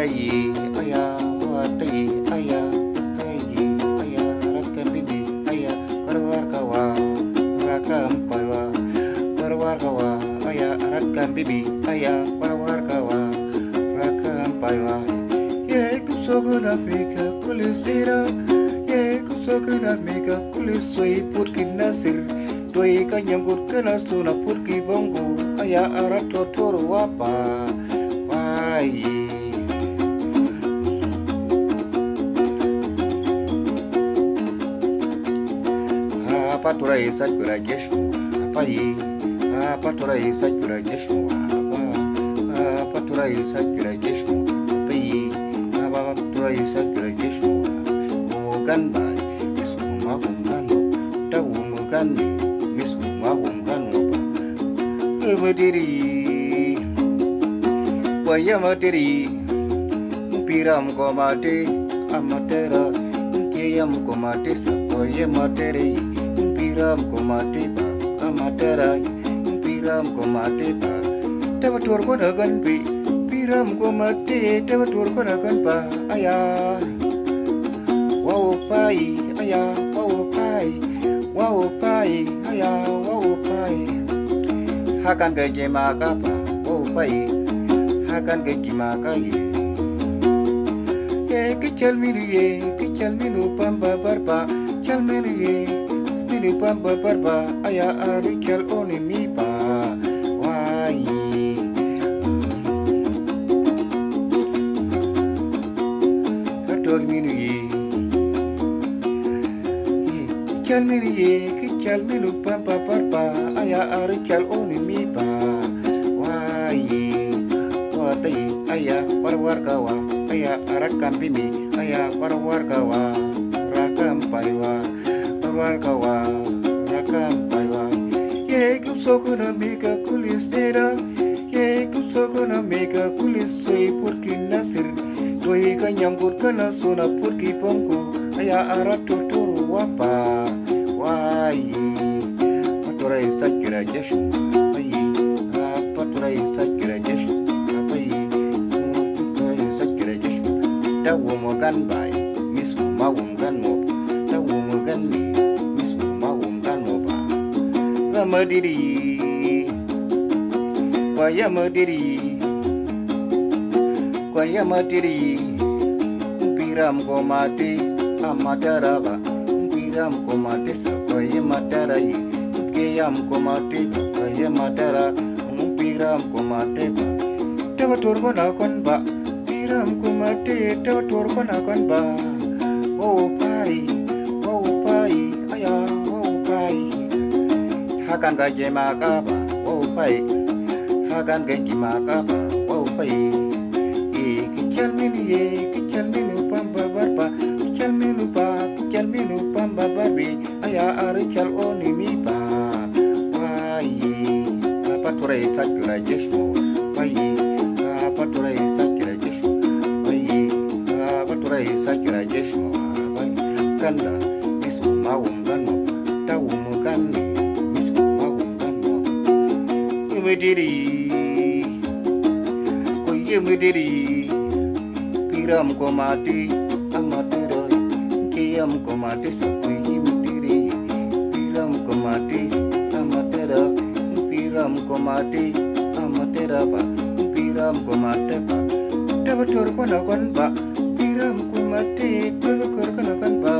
yi aya watayi aya tayi aya rakan bini aya waraka wa rakam paiwa waraka wa aya rakan bibi aya waraka wa rakam paiwa ye kusoguna mika kulisira ye kusoguna mika kulisoi putkin nasir doi kanyangkut kena suna putki bongo aya arato toro wapa wai apa turai sakura jesmu apa yi apa turai sakura jesmu apa turai sakura jesmu apa yi apa turai sakura jesmu umugan bai misu magungano ta umugan ni misu magungano ba kemadiri Gwaye materi piram komate amatera kiyam komate sapoye materi piram komate ba amatera piram komate ba tabatur ko nagan pi piram komate tabatur ko nagan ba aya wow pai aya wow pai aya wow pai hakan gaje maka ba wow pai hakan gaji makai ye kecil minu pamba barba kecil minu pamba barba ayah ari kel oni mi pa wai kator minu ye kecil minu pamba barba ayah ari kel oni mi pa wai tayi aya waraka wa aya rakam bini aya waraka wa rakam paiwa waraka wa rakam paiwa ye kusokuna mika kulistera ye kusokuna mika kulisoi purki nasir doi kanyangkut kana suna purki pongku aya arato turu wapa wai paturai sakira jeshu ai paturai sakira jeshu Dawo gan bai misu mawum gan mo dawo gan ni misu mawum gan mo ba gamadiri Gwaye materi piram ko mate amatara ba piram ko mate sa Gwaye matarai kiyam ko mate Gwaye matara piram ko mate ba tabatur ko na kon ba piram kumate tawatur kona kon ba wow pai aya wow pai hakan gaje maka ba wow pai hakan gaji maka ba wow pai kecil minu pamba barba kecil minu pamba barbi aya ari kel oni mi ba wai apa turai sakura jesmu pai apa turai sakura jesmu turai sakira jesmu bai kanda misu mawum gano tawum ganni misu mawum gano yemediri piram ko mati amatera kiyam ko mati sapu yemediri piram ko mati amatera piram ko mati amatera ba piram ko mate ba tabatur ko na kon ba piram kumate pelukar kanakan ba